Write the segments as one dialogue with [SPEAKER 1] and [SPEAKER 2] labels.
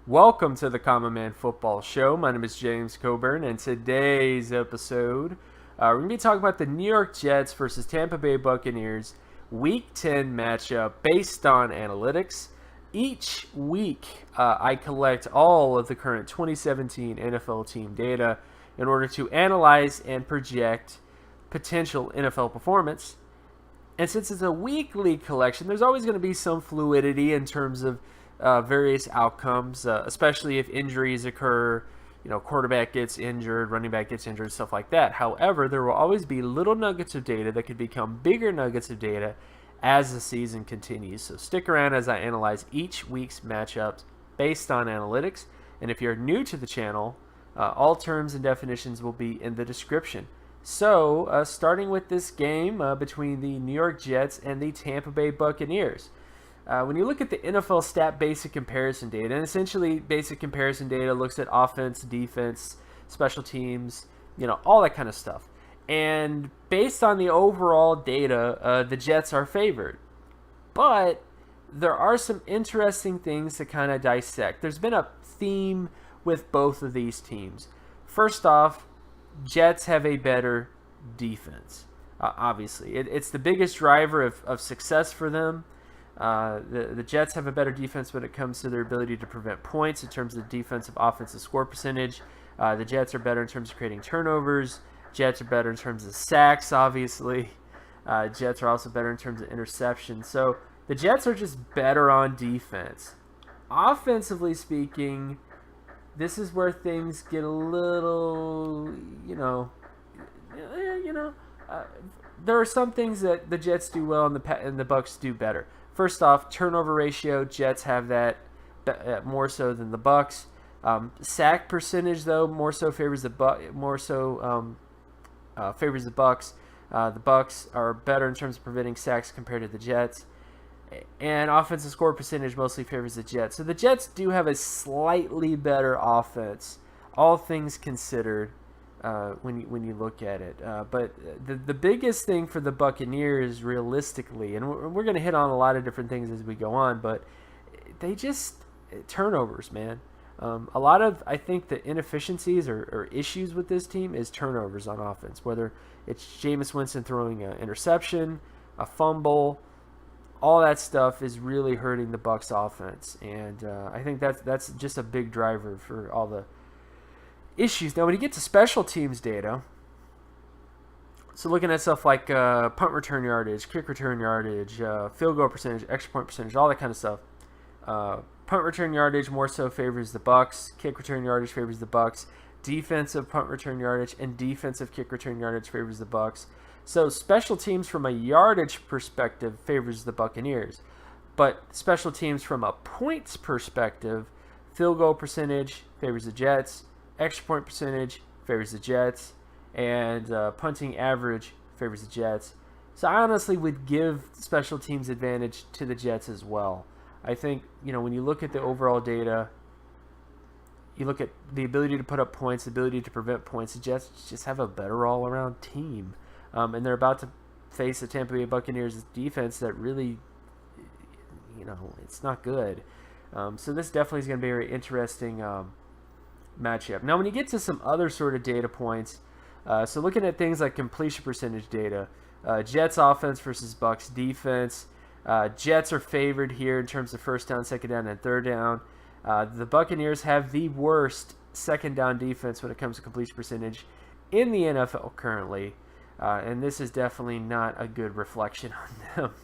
[SPEAKER 1] Welcome to the Common Man Football Show. My name is James Coburn, and today's episode, we're going to be talking about the New York Jets versus Tampa Bay Buccaneers Week 10 matchup based on analytics. Each week, I collect all of the current 2017 NFL team data in order to analyze and project potential NFL performance. And since it's a weekly collection, there's always going to be some fluidity in terms of various outcomes, especially if injuries occur. Quarterback gets injured, running back gets injured, stuff like that. However, there will always be little nuggets of data that could become bigger nuggets of data as the season continues. So stick around as I analyze each week's matchups based on analytics. And if you're new to the channel, all terms and definitions will be in the description. So, starting with this game between the New York Jets and the Tampa Bay Buccaneers. When you look at the NFL stat basic comparison data, and essentially basic comparison data looks at offense, defense, special teams, all that kind of stuff. And based on the overall data, the Jets are favored. But there are some interesting things to kind of dissect. There's been a theme with both of these teams. First off, Jets have a better defense. Obviously, it's the biggest driver of success for them. The Jets have a better defense when it comes to their ability to prevent points in terms of defensive offensive score percentage. The Jets are better in terms of creating turnovers. Jets are better in terms of sacks, obviously. Jets are also better in terms of interceptions. So the Jets are just better on defense. Offensively speaking, this is where things get a little, there are some things that the Jets do well and the Bucs do better. First off, turnover ratio, Jets have that more so than the Bucs. Sack percentage, though, more so favors the Bucs. The Bucs are better in terms of preventing sacks compared to the Jets. And offensive score percentage mostly favors the Jets. So the Jets do have a slightly better offense, all things considered, when you look at it. But the biggest thing for the Buccaneers, realistically, and we're going to hit on a lot of different things as we go on, but they just turnovers, man. A lot of, I think, the inefficiencies or issues with this team is turnovers on offense, whether it's Jameis Winston throwing an interception, a fumble. All that stuff is really hurting the Bucs offense, and I think that's just a big driver for all the issues. Now, when you get to special teams data, so looking at stuff like punt return yardage, kick return yardage, field goal percentage, extra point percentage, all that kind of stuff. Punt return yardage more so favors the Bucs. Kick return yardage favors the Bucs. Defensive punt return yardage and defensive kick return yardage favors the Bucs. So special teams from a yardage perspective favors the Buccaneers. But special teams from a points perspective, field goal percentage favors the Jets. Extra point percentage favors the Jets. And punting average favors the Jets. So I honestly would give special teams advantage to the Jets as well. I think, when you look at the overall data, you look at the ability to put up points, the ability to prevent points, the Jets just have a better all-around team. And they're about to face the Tampa Bay Buccaneers defense that really, it's not good. So this definitely is going to be a very interesting matchup. Now, when you get to some other sort of data points, so looking at things like completion percentage data, Jets offense versus Bucs defense, Jets are favored here in terms of first down, second down, and third down. The Buccaneers have the worst second down defense when it comes to completion percentage in the NFL currently. And this is definitely not a good reflection on them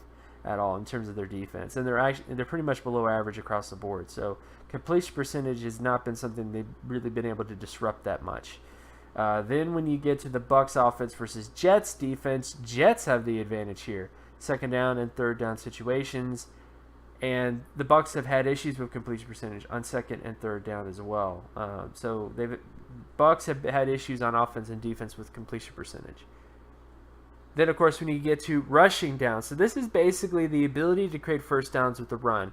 [SPEAKER 1] at all in terms of their defense. And they're pretty much below average across the board. So completion percentage has not been something they've really been able to disrupt that much. Then when you get to the Bucs offense versus Jets defense, Jets have the advantage here. Second down and third down situations. And the Bucs have had issues with completion percentage on second and third down as well. So Bucs have had issues on offense and defense with completion percentage. Then, of course, when you get to rushing down, so this is basically the ability to create first downs with the run,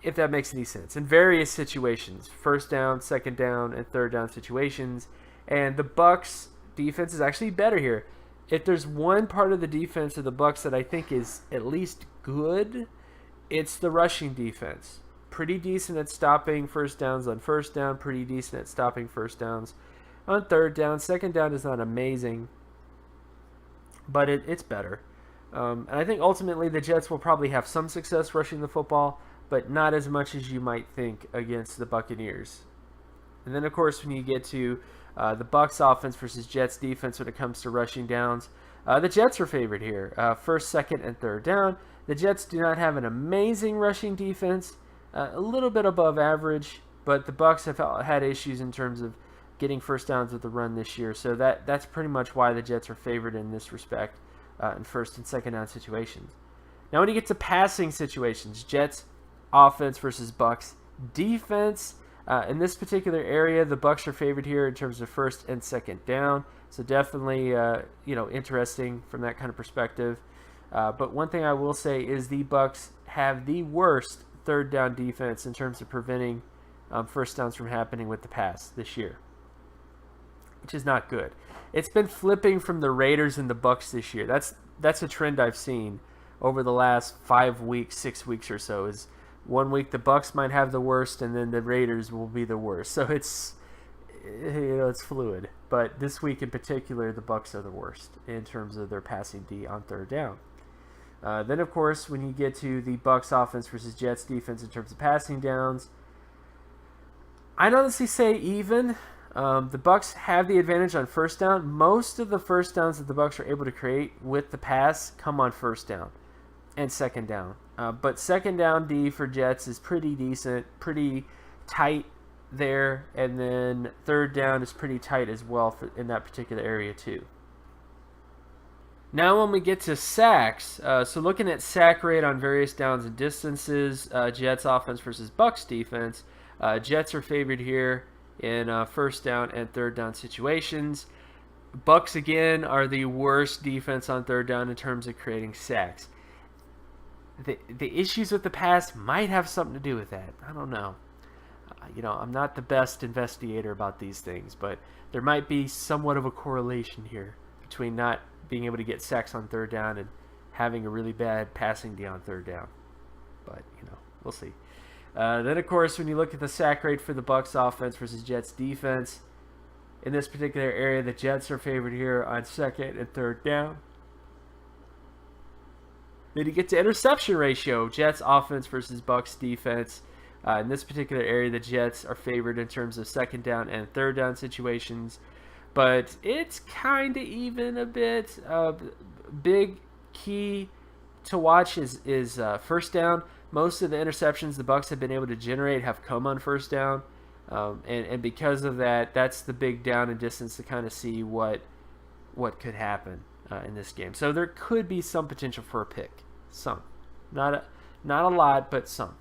[SPEAKER 1] if that makes any sense, in various situations, first down, second down, and third down situations. And the Bucs defense is actually better here. If there's one part of the defense of the Bucs that I think is at least good, it's the rushing defense. pretty decent at stopping first downs on first down, pretty decent at stopping first downs on third down. Second down is not amazing, but it's better. And I think ultimately the Jets will probably have some success rushing the football, but not as much as you might think against the Buccaneers. And then, of course, when you get to the Bucs offense versus Jets defense when it comes to rushing downs, the Jets are favored here. First, second, and third down. The Jets do not have an amazing rushing defense, a little bit above average, but the Bucs have had issues in terms of getting first downs with the run this year. So that's pretty much why the Jets are favored in this respect in first and second down situations. Now, when you get to passing situations, Jets offense versus Bucs defense. In this particular area, the Bucs are favored here in terms of first and second down. So definitely, interesting from that kind of perspective. But one thing I will say is the Bucs have the worst third down defense in terms of preventing first downs from happening with the pass this year, which is not good. It's been flipping from the Raiders and the Bucs this year. That's a trend I've seen over the last 5 weeks, 6 weeks or so. Is 1 week the Bucs might have the worst, and then the Raiders will be the worst. So it's fluid. But this week in particular, the Bucs are the worst in terms of their passing D on third down. Then, of course, when you get to the Bucs offense versus Jets defense in terms of passing downs, I'd honestly say even. The Bucs have the advantage on first down. Most of the first downs that the Bucs are able to create with the pass come on first down and second down. But second down D for Jets is pretty decent, pretty tight there, and then third down is pretty tight as well in that particular area too. Now when we get to sacks, so looking at sack rate on various downs and distances, Jets offense versus Bucs defense, Jets are favored here in first down and third down situations. Bucs again are the worst defense on third down in terms of creating sacks. The issues with the pass might have something to do with that. I don't know. I'm not the best investigator about these things, but there might be somewhat of a correlation here between not being able to get sacks on third down and having a really bad passing D on third down. But, we'll see. Then, of course, when you look at the sack rate for the Bucs offense versus Jets defense, in this particular area, the Jets are favored here on second and third down. Then you get to interception ratio, Jets offense versus Bucs defense. In this particular area, the Jets are favored in terms of second down and third down situations. But it's kind of even a bit. Big key to watch is first down. Most of the interceptions the Bucs have been able to generate have come on first down. And because of that, that's the big down and distance to kind of see what could happen in this game. So there could be some potential for a pick. Some. Not a lot, but some.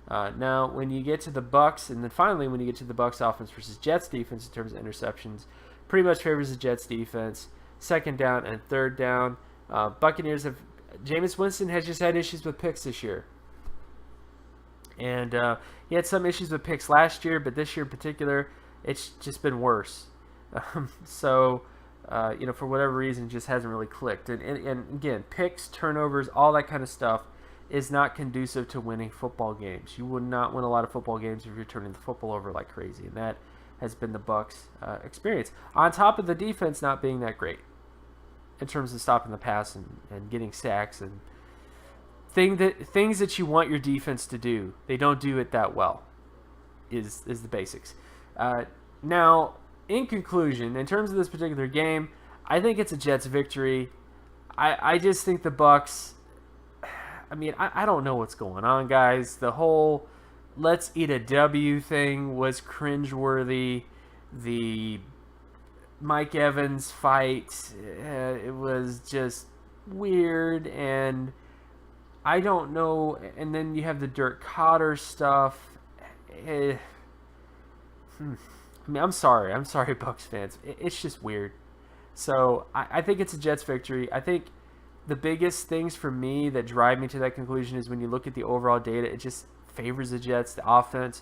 [SPEAKER 1] Now, when you get to the Bucs, and then finally when you get to the Bucs offense versus Jets defense in terms of interceptions, pretty much favors the Jets defense. Second down and third down. Buccaneers have... Jameis Winston has just had issues with picks this year. And he had some issues with picks last year, but this year in particular, it's just been worse. So, for whatever reason, it just hasn't really clicked. And again, picks, turnovers, all that kind of stuff is not conducive to winning football games. You would not win a lot of football games if you're turning the football over like crazy, and that has been the Bucs' experience. On top of the defense not being that great in terms of stopping the pass and getting sacks and things that you want your defense to do, they don't do it that well. Is the basics. Now, in conclusion, in terms of this particular game, I think it's a Jets victory. I just think the Bucs. I don't know what's going on, guys. The whole let's eat a W thing was cringeworthy. The Mike Evans fight, it was just weird, and I don't know. And then you have the Dirk Cotter stuff. I'm sorry, Bucs fans. It's just weird. So I think it's a Jets victory. I think the biggest things for me that drive me to that conclusion is when you look at the overall data, it just favors the Jets. The offense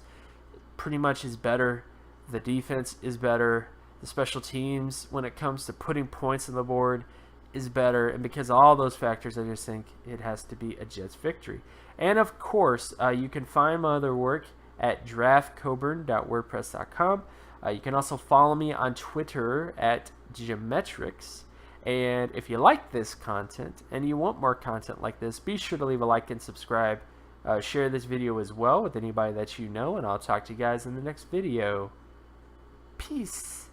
[SPEAKER 1] pretty much is better. The defense is better. The special teams, when it comes to putting points on the board, is better, and because of all those factors, I just think it has to be a Jets victory. And of course, you can find my other work at draftcoburn.wordpress.com. You can also follow me on Twitter at Geometrics. And if you like this content and you want more content like this, be sure to leave a like and subscribe. Share this video as well with anybody that you know, and I'll talk to you guys in the next video. Peace.